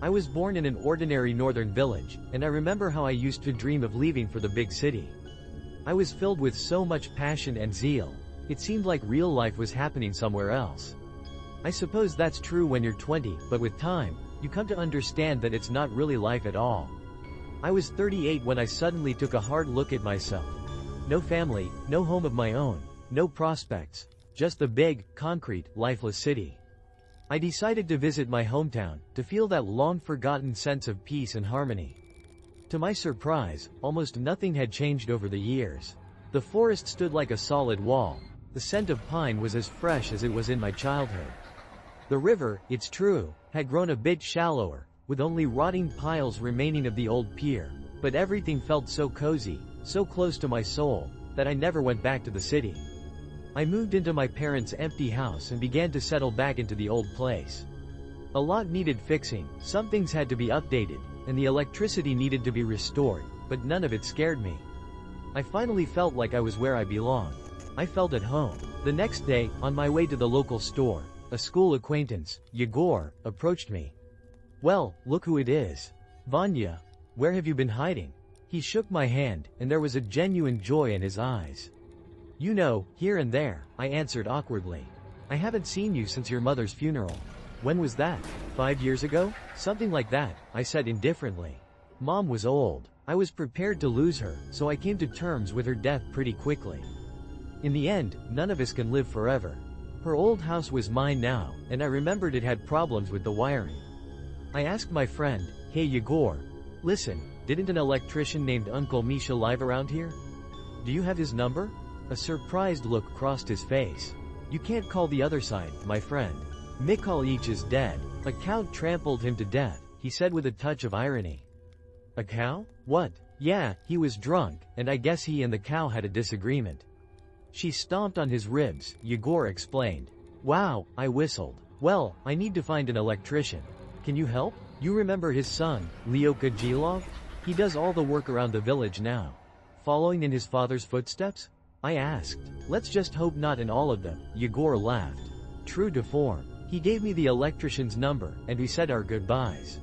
I was born in an ordinary northern village, and I remember how I used to dream of leaving for the big city. I was filled with so much passion and zeal. It seemed like real life was happening somewhere else. I suppose that's true when you're 20, but with time, you come to understand that it's not really life at all. I was 38 when I suddenly took a hard look at myself. No family, no home of my own, no prospects, just the big, concrete, lifeless city. I decided to visit my hometown, to feel that long-forgotten sense of peace and harmony. To my surprise, almost nothing had changed over the years. The forest stood like a solid wall. The scent of pine was as fresh as it was in my childhood. The river, it's true, had grown a bit shallower, with only rotting piles remaining of the old pier, but everything felt so cozy, so close to my soul, that I never went back to the city. I moved into my parents' empty house and began to settle back into the old place. A lot needed fixing, some things had to be updated, and the electricity needed to be restored, but none of it scared me. I finally felt like I was where I belonged. I felt at home. The next day, on my way to the local store, a school acquaintance, Yegor, approached me. "Well, look who it is. Vanya. Where have you been hiding?" He shook my hand, and there was a genuine joy in his eyes. "You know, here and there," I answered awkwardly. "I haven't seen you since your mother's funeral." "When was that? 5 years ago?" "Something like that," I said indifferently. Mom was old. I was prepared to lose her, so I came to terms with her death pretty quickly. In the end, none of us can live forever. Her old house was mine now, and I remembered it had problems with the wiring. I asked my friend, "Hey Yegor, listen, didn't an electrician named Uncle Misha live around here? Do you have his number?" A surprised look crossed his face. "You can't call the other side, my friend. Mikhailych is dead. A cow trampled him to death," he said with a touch of irony. "A cow? What?" "Yeah, he was drunk, and I guess he and the cow had a disagreement. She stomped on his ribs," Yegor explained. "Wow," I whistled. "Well, I need to find an electrician. Can you help? You remember his son, Lyoka Gilov? He does all the work around the village now." "Following in his father's footsteps?" I asked. "Let's just hope not in all of them," Yegor laughed. True to form, he gave me the electrician's number, and we said our goodbyes.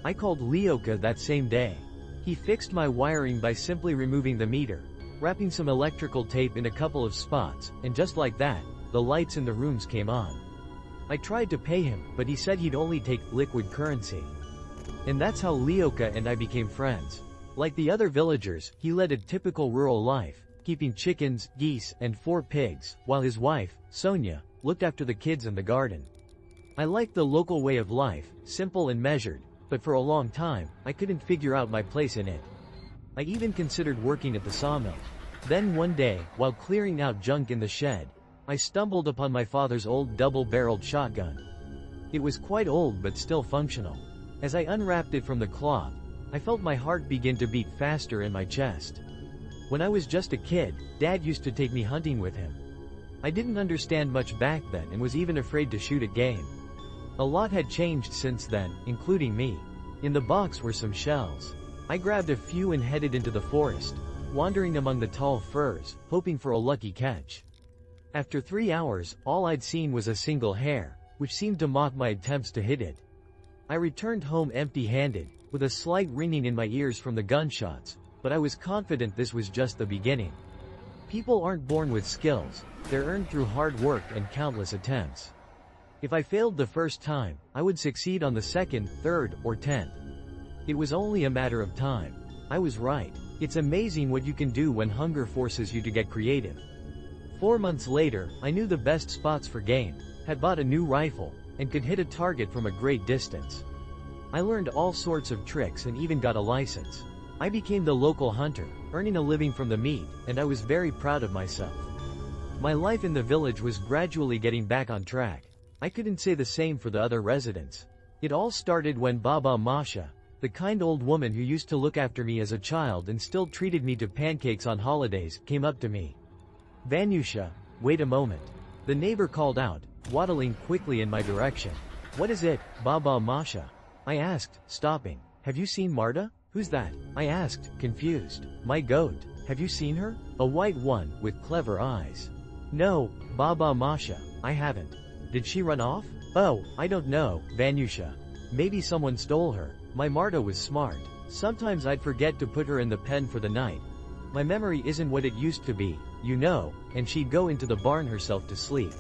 I called Lyoka that same day. He fixed my wiring by simply removing the meter, wrapping some electrical tape in a couple of spots, and just like that, the lights in the rooms came on. I tried to pay him, but he said he'd only take liquid currency. And that's how Lyoka and I became friends. Like the other villagers, he led a typical rural life, keeping chickens, geese, and 4 pigs, while his wife, Sonia, looked after the kids and the garden. I liked the local way of life, simple and measured, but for a long time, I couldn't figure out my place in it. I even considered working at the sawmill. Then one day, while clearing out junk in the shed, I stumbled upon my father's old double-barreled shotgun. It was quite old but still functional. As I unwrapped it from the cloth, I felt my heart begin to beat faster in my chest. When I was just a kid, Dad used to take me hunting with him. I didn't understand much back then and was even afraid to shoot at game. A lot had changed since then, including me. In the box were some shells. I grabbed a few and headed into the forest, wandering among the tall firs, hoping for a lucky catch. After 3 hours, all I'd seen was a single hare, which seemed to mock my attempts to hit it. I returned home empty-handed, with a slight ringing in my ears from the gunshots, but I was confident this was just the beginning. People aren't born with skills, they're earned through hard work and countless attempts. If I failed the first time, I would succeed on the second, third, or 10th. It was only a matter of time. I was right. It's amazing what you can do when hunger forces you to get creative. 4 months later, I knew the best spots for game, had bought a new rifle, and could hit a target from a great distance. I learned all sorts of tricks and even got a license. I became the local hunter, earning a living from the meat, and I was very proud of myself. My life in the village was gradually getting back on track. I couldn't say the same for the other residents. It all started when Baba Masha, the kind old woman who used to look after me as a child and still treated me to pancakes on holidays, came up to me. "Vanyusha, wait a moment." The neighbor called out, waddling quickly in my direction. "What is it, Baba Masha?" I asked, stopping. "Have you seen Marta?" "Who's that?" I asked, confused. "My goat. Have you seen her? A white one, with clever eyes." "No, Baba Masha, I haven't." "Did she run off?" "Oh, I don't know, Vanyusha. Maybe someone stole her. My Marta was smart. Sometimes I'd forget to put her in the pen for the night. My memory isn't what it used to be, you know, and she'd go into the barn herself to sleep.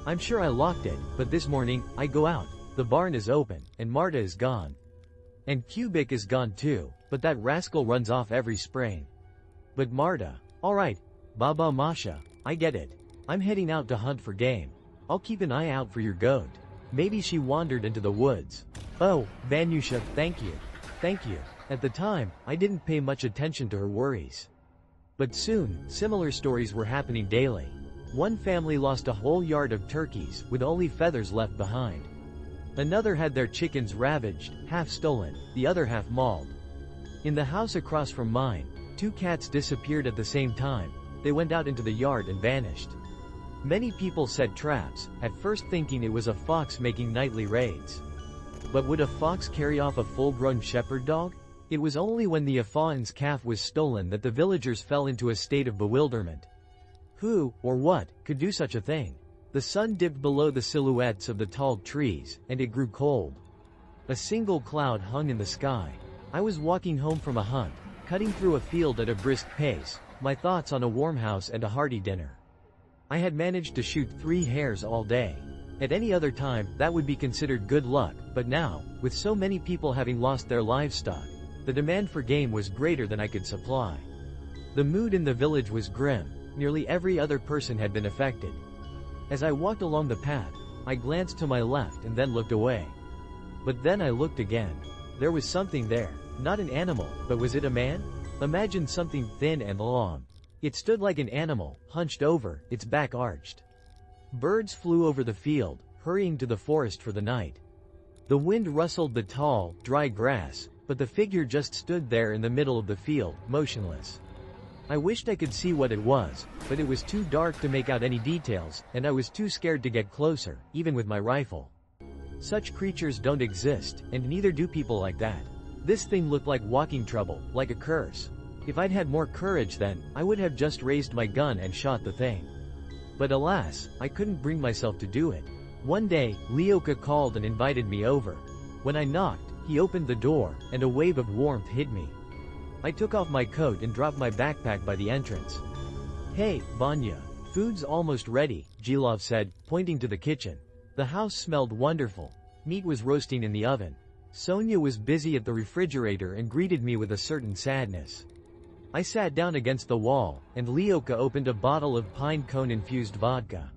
I'm sure I locked it, but this morning, I go out. The barn is open, and Marta is gone. And Cubic is gone too, but that rascal runs off every spring. But Marta. Alright, Baba Masha, I get it. I'm heading out to hunt for game. I'll keep an eye out for your goat. Maybe she wandered into the woods. Oh, Vanyusha, thank you. Thank you. At the time, I didn't pay much attention to her worries. But soon, similar stories were happening daily. One family lost a whole yard of turkeys, with only feathers left behind. Another had their chickens ravaged, half stolen, the other half mauled. In the house across from mine, 2 cats disappeared at the same time. They went out into the yard and vanished. Many people set traps, at first thinking it was a fox making nightly raids. But would a fox carry off a full-grown shepherd dog? It was only when the Afaan's calf was stolen that the villagers fell into a state of bewilderment. Who, or what, could do such a thing? The sun dipped below the silhouettes of the tall trees, and it grew cold. A single cloud hung in the sky. I was walking home from a hunt, cutting through a field at a brisk pace, my thoughts on a warm house and a hearty dinner. I had managed to shoot 3 hares all day. At any other time, that would be considered good luck, but now, with so many people having lost their livestock, the demand for game was greater than I could supply. The mood in the village was grim. Nearly every other person had been affected. As I walked along the path, I glanced to my left and then looked away. But then I looked again. There was something there. Not an animal, but was it a man? Imagine something thin and long. It stood like an animal, hunched over, its back arched. Birds flew over the field, hurrying to the forest for the night. The wind rustled the tall, dry grass, but the figure just stood there in the middle of the field, motionless. I wished I could see what it was, but it was too dark to make out any details, and I was too scared to get closer, even with my rifle. Such creatures don't exist, and neither do people like that. This thing looked like walking trouble, like a curse. If I'd had more courage then, I would have just raised my gun and shot the thing. But alas, I couldn't bring myself to do it. One day, Leoka called and invited me over. When I knocked, he opened the door, and a wave of warmth hit me. I took off my coat and dropped my backpack by the entrance. Hey, Vanya. Food's almost ready, Gilov said, pointing to the kitchen. The house smelled wonderful. Meat was roasting in the oven. Sonia was busy at the refrigerator and greeted me with a certain sadness. I sat down against the wall, and Leoka opened a bottle of pine cone-infused vodka.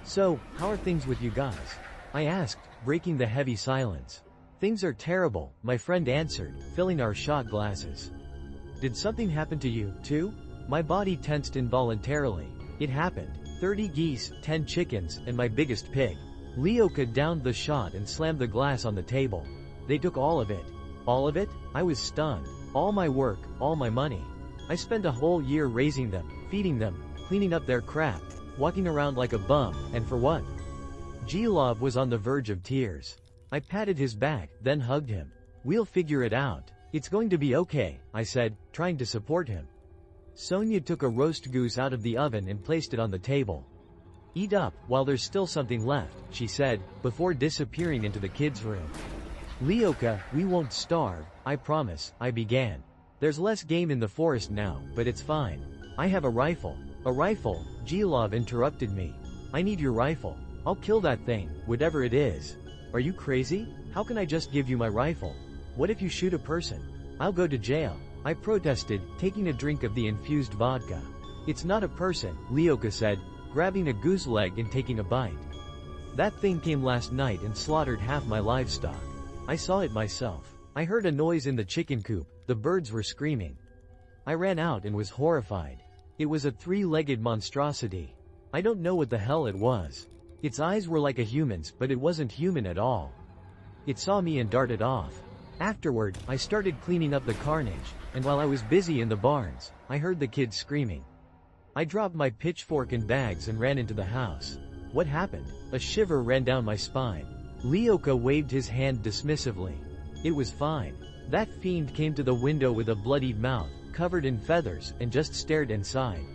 So, how are things with you guys? I asked, breaking the heavy silence. Things are terrible, my friend answered, filling our shot glasses. Did something happen to you, too? My body tensed involuntarily. It happened. 30 geese, 10 chickens, and my biggest pig. Leoka downed the shot and slammed the glass on the table. They took all of it. All of it? I was stunned. All my work, all my money. I spent a whole year raising them, feeding them, cleaning up their crap, walking around like a bum, and for what? Gilov was on the verge of tears. I patted his back, then hugged him. We'll figure it out. It's going to be okay, I said, trying to support him. Sonia took a roast goose out of the oven and placed it on the table. Eat up, while there's still something left, she said, before disappearing into the kids' room. Leoka, we won't starve, I promise, I began. There's less game in the forest now, but it's fine. I have a rifle. A rifle? Gilov interrupted me. I need your rifle. I'll kill that thing, whatever it is. Are you crazy? How can I just give you my rifle? What if you shoot a person? I'll go to jail. I protested, taking a drink of the infused vodka. It's not a person, Leoka said, grabbing a goose leg and taking a bite. That thing came last night and slaughtered half my livestock. I saw it myself. I heard a noise in the chicken coop. The birds were screaming. I ran out and was horrified. It was a 3-legged monstrosity. I don't know what the hell it was. Its eyes were like a human's, but it wasn't human at all. It saw me and darted off. Afterward, I started cleaning up the carnage, and while I was busy in the barns, I heard the kids screaming. I dropped my pitchfork and bags and ran into the house. What happened? A shiver ran down my spine. Leoka waved his hand dismissively. It was fine. That fiend came to the window with a bloodied mouth, covered in feathers, and just stared inside.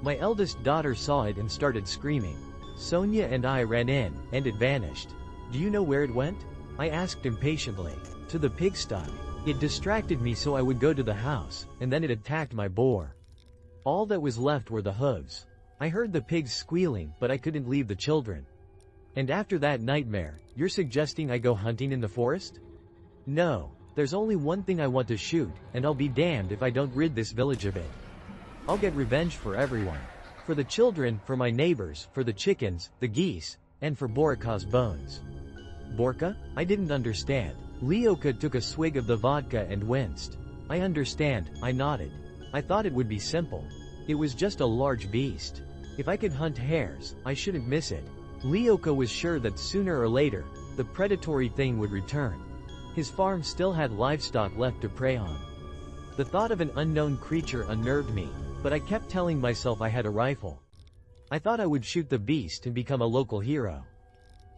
My eldest daughter saw it and started screaming. Sonia and I ran in, and it vanished. Do you know where it went? I asked impatiently. To the pigsty. It distracted me so I would go to the house, and then it attacked my boar. All that was left were the hooves. I heard the pigs squealing, but I couldn't leave the children. And after that nightmare, you're suggesting I go hunting in the forest? No. There's only one thing I want to shoot, and I'll be damned if I don't rid this village of it. I'll get revenge for everyone. For the children, for my neighbors, for the chickens, the geese, and for Borika's bones. Borka? I didn't understand. Leoka took a swig of the vodka and winced. I understand, I nodded. I thought it would be simple. It was just a large beast. If I could hunt hares, I shouldn't miss it. Leoka was sure that sooner or later, the predatory thing would return. His farm still had livestock left to prey on. The thought of an unknown creature unnerved me, but I kept telling myself I had a rifle. I thought I would shoot the beast and become a local hero.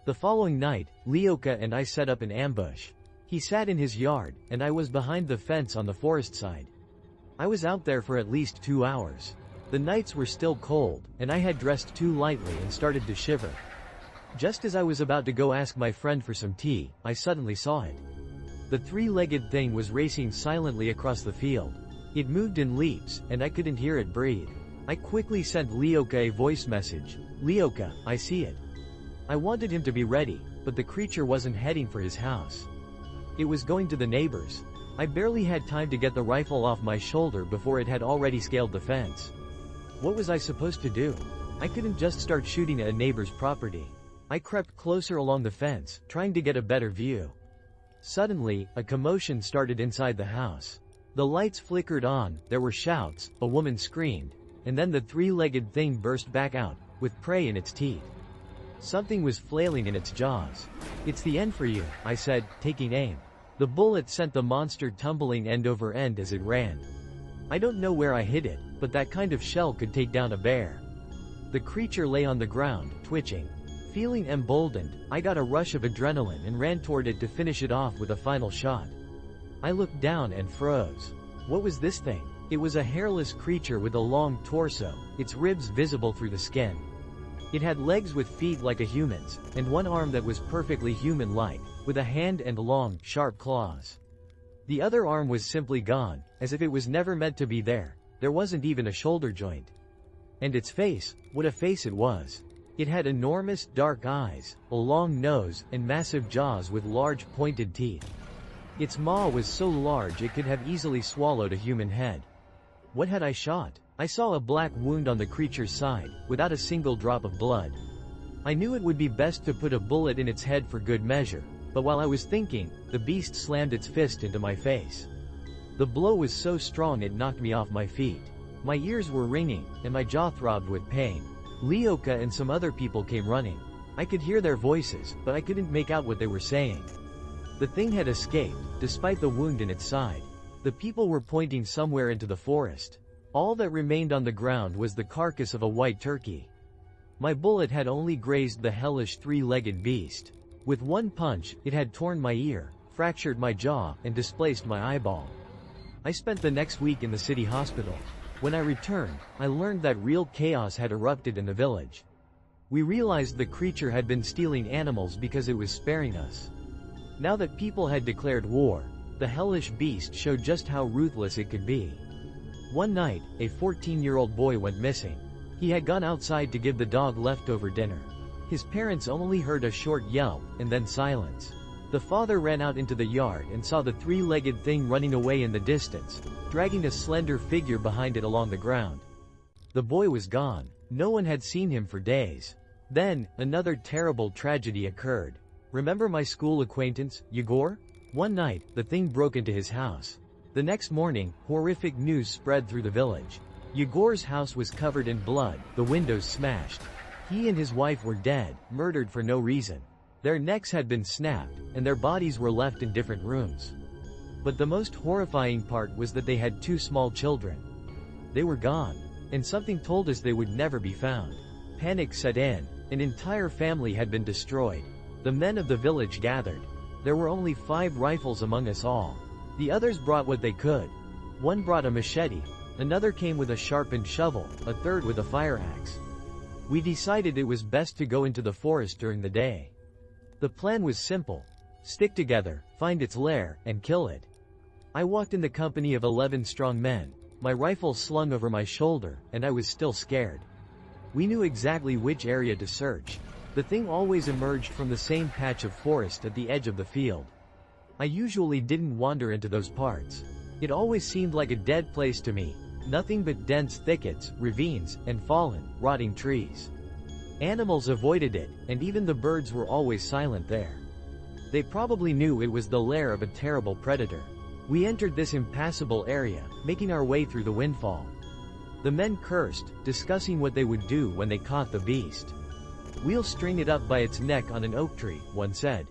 The following night, Leoka and I set up an ambush. He sat in his yard, and I was behind the fence on the forest side. I was out there for at least 2 hours. The nights were still cold, and I had dressed too lightly and started to shiver. Just as I was about to go ask my friend for some tea, I suddenly saw it. The three-legged thing was racing silently across the field. It moved in leaps, and I couldn't hear it breathe. I quickly sent Leoka a voice message. Leoka, I see it. I wanted him to be ready, but the creature wasn't heading for his house. It was going to the neighbors. I barely had time to get the rifle off my shoulder before it had already scaled the fence. What was I supposed to do? I couldn't just start shooting at a neighbor's property. I crept closer along the fence, trying to get a better view. Suddenly, a commotion started inside the house. The lights flickered on, there were shouts, a woman screamed, and then the three-legged thing burst back out, with prey in its teeth. Something was flailing in its jaws. It's the end for you, I said, taking aim. The bullet sent the monster tumbling end over end as it ran. I don't know where I hit it, but that kind of shell could take down a bear. The creature lay on the ground, twitching. Feeling emboldened, I got a rush of adrenaline and ran toward it to finish it off with a final shot. I looked down and froze. What was this thing? It was a hairless creature with a long torso, its ribs visible through the skin. It had legs with feet like a human's, and one arm that was perfectly human-like, with a hand and long, sharp claws. The other arm was simply gone, as if it was never meant to be there. There wasn't even a shoulder joint. And its face, what a face it was. It had enormous, dark eyes, a long nose, and massive jaws with large, pointed teeth. Its maw was so large it could have easily swallowed a human head. What had I shot? I saw a black wound on the creature's side, without a single drop of blood. I knew it would be best to put a bullet in its head for good measure, but while I was thinking, the beast slammed its fist into my face. The blow was so strong it knocked me off my feet. My ears were ringing, and my jaw throbbed with pain. Leoka and some other people came running. I could hear their voices, but I couldn't make out what they were saying. The thing had escaped, despite the wound in its side. The people were pointing somewhere into the forest. All that remained on the ground was the carcass of a white turkey. My bullet had only grazed the hellish three-legged beast. With one punch, it had torn my ear, fractured my jaw, and displaced my eyeball. I spent the next week in the city hospital. When I returned, I learned that real chaos had erupted in the village. We realized the creature had been stealing animals because it was sparing us. Now that people had declared war, the hellish beast showed just how ruthless it could be. One night, a 14-year-old boy went missing. He had gone outside to give the dog leftover dinner. His parents only heard a short yelp, and then silence. The father ran out into the yard and saw the three-legged thing running away in the distance, dragging a slender figure behind it along the ground. The boy was gone. No one had seen him for days. Then, another terrible tragedy occurred. Remember my school acquaintance, Yegor? One night, the thing broke into his house. The next morning, horrific news spread through the village. Yegor's house was covered in blood, the windows smashed. He and his wife were dead, murdered for no reason. Their necks had been snapped, and their bodies were left in different rooms. But the most horrifying part was that they had 2 small children. They were gone, and something told us they would never be found. Panic set in. An entire family had been destroyed. The men of the village gathered. There were only 5 rifles among us all. The others brought what they could. One brought a machete, another came with a sharpened shovel, a third with a fire axe. We decided it was best to go into the forest during the day. The plan was simple. Stick together, find its lair, and kill it. I walked in the company of 11 strong men, my rifle slung over my shoulder, and I was still scared. We knew exactly which area to search. The thing always emerged from the same patch of forest at the edge of the field. I usually didn't wander into those parts. It always seemed like a dead place to me, nothing but dense thickets, ravines, and fallen, rotting trees. Animals avoided it, and even the birds were always silent there. They probably knew it was the lair of a terrible predator. We entered this impassable area, making our way through the windfall. The men cursed, discussing what they would do when they caught the beast. "We'll string it up by its neck on an oak tree," one said.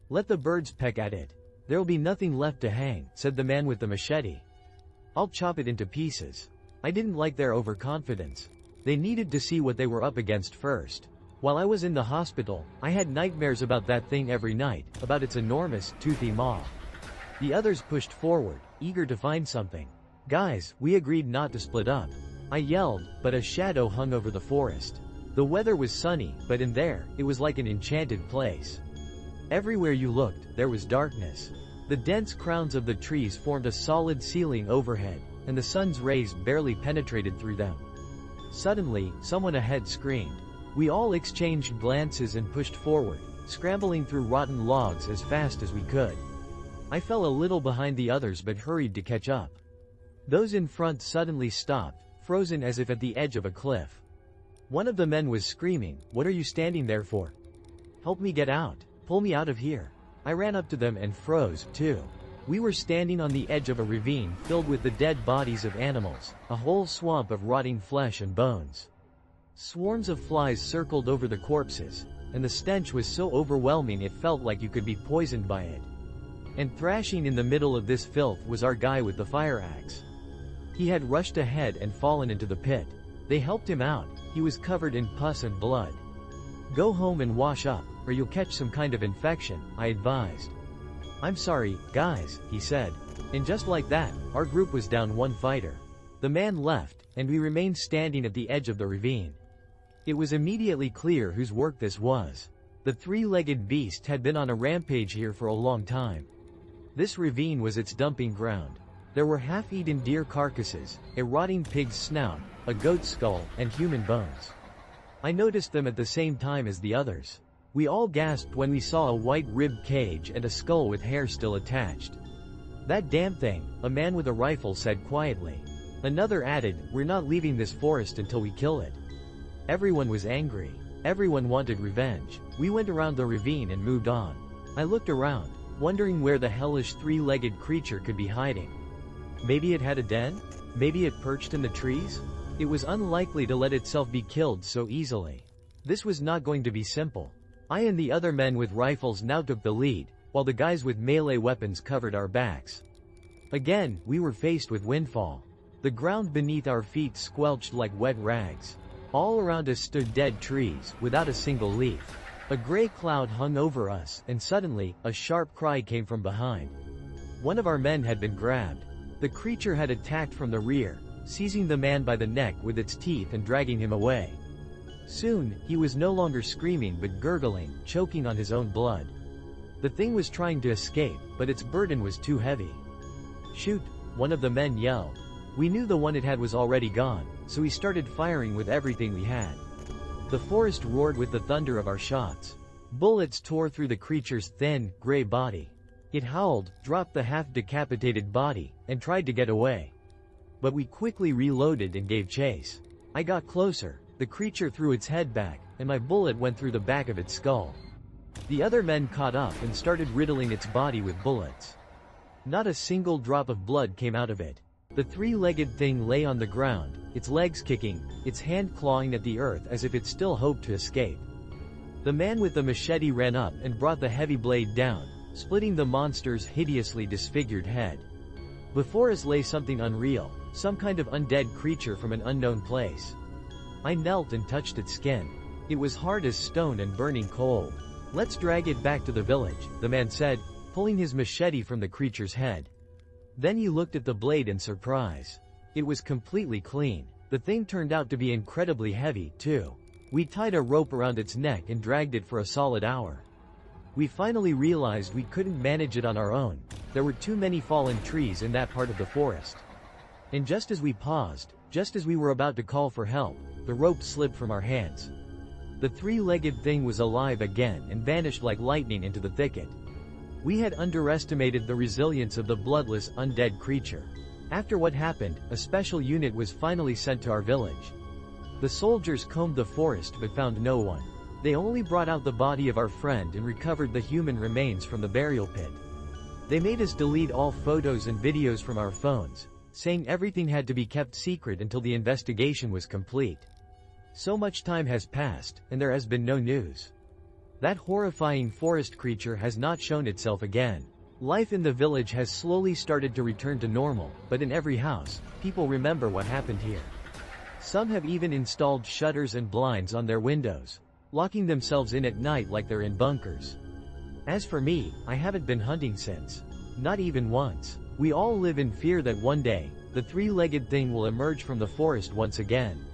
"Let the birds peck at it. There'll be nothing left to hang," said the man with the machete. "I'll chop it into pieces." I didn't like their overconfidence. They needed to see what they were up against first. While I was in the hospital, I had nightmares about that thing every night, about its enormous, toothy maw. The others pushed forward, eager to find something. "Guys, we agreed not to split up," I yelled, but a shadow hung over the forest. The weather was sunny, but in there, it was like an enchanted place. Everywhere you looked, there was darkness. The dense crowns of the trees formed a solid ceiling overhead, and the sun's rays barely penetrated through them. Suddenly, someone ahead screamed. We all exchanged glances and pushed forward, scrambling through rotten logs as fast as we could. I fell a little behind the others but hurried to catch up. Those in front suddenly stopped, frozen as if at the edge of a cliff. One of the men was screaming, "What are you standing there for? Help me get out. Pull me out of here." I ran up to them and froze, too. We were standing on the edge of a ravine filled with the dead bodies of animals, a whole swamp of rotting flesh and bones. Swarms of flies circled over the corpses, and the stench was so overwhelming it felt like you could be poisoned by it. And thrashing in the middle of this filth was our guy with the fire axe. He had rushed ahead and fallen into the pit. They helped him out. He was covered in pus and blood. "Go home and wash up, or you'll catch some kind of infection," I advised. "I'm sorry, guys," he said. And just like that, our group was down one fighter. The man left, and we remained standing at the edge of the ravine. It was immediately clear whose work this was. The three-legged beast had been on a rampage here for a long time. This ravine was its dumping ground. There were half-eaten deer carcasses, a rotting pig's snout, a goat's skull, and human bones. I noticed them at the same time as the others. We all gasped when we saw a white ribbed cage and a skull with hair still attached. "That damn thing," a man with a rifle said quietly. Another added, "We're not leaving this forest until we kill it." Everyone was angry. Everyone wanted revenge. We went around the ravine and moved on. I looked around, wondering where the hellish three-legged creature could be hiding. Maybe it had a den? Maybe it perched in the trees? It was unlikely to let itself be killed so easily. This was not going to be simple. I and the other men with rifles now took the lead, while the guys with melee weapons covered our backs. Again, we were faced with windfall. The ground beneath our feet squelched like wet rags. All around us stood dead trees, without a single leaf. A gray cloud hung over us, and suddenly, a sharp cry came from behind. One of our men had been grabbed. The creature had attacked from the rear, seizing the man by the neck with its teeth and dragging him away. Soon, he was no longer screaming but gurgling, choking on his own blood. The thing was trying to escape, but its burden was too heavy. "Shoot!" one of the men yelled. We knew the one it had was already gone, so we started firing with everything we had. The forest roared with the thunder of our shots. Bullets tore through the creature's thin, gray body. It howled, dropped the half-decapitated body, and tried to get away. But we quickly reloaded and gave chase. I got closer. The creature threw its head back, and my bullet went through the back of its skull. The other men caught up and started riddling its body with bullets. Not a single drop of blood came out of it. The three-legged thing lay on the ground, its legs kicking, its hand clawing at the earth as if it still hoped to escape. The man with the machete ran up and brought the heavy blade down, splitting the monster's hideously disfigured head. Before us lay something unreal, some kind of undead creature from an unknown place. I knelt and touched its skin. It was hard as stone and burning cold. "Let's drag it back to the village," the man said, pulling his machete from the creature's head. Then he looked at the blade in surprise. It was completely clean. The thing turned out to be incredibly heavy, too. We tied a rope around its neck and dragged it for a solid hour. We finally realized we couldn't manage it on our own. There were too many fallen trees in that part of the forest. And just as we paused, just as we were about to call for help, the rope slipped from our hands. The three-legged thing was alive again and vanished like lightning into the thicket. We had underestimated the resilience of the bloodless, undead creature. After what happened, a special unit was finally sent to our village. The soldiers combed the forest but found no one. They only brought out the body of our friend and recovered the human remains from the burial pit. They made us delete all photos and videos from our phones, saying everything had to be kept secret until the investigation was complete. So much time has passed, and there has been no news. That horrifying forest creature has not shown itself again. Life in the village has slowly started to return to normal, but in every house, people remember what happened here. Some have even installed shutters and blinds on their windows, locking themselves in at night like they're in bunkers. As for me, I haven't been hunting since. Not even once. We all live in fear that one day, the three-legged thing will emerge from the forest once again.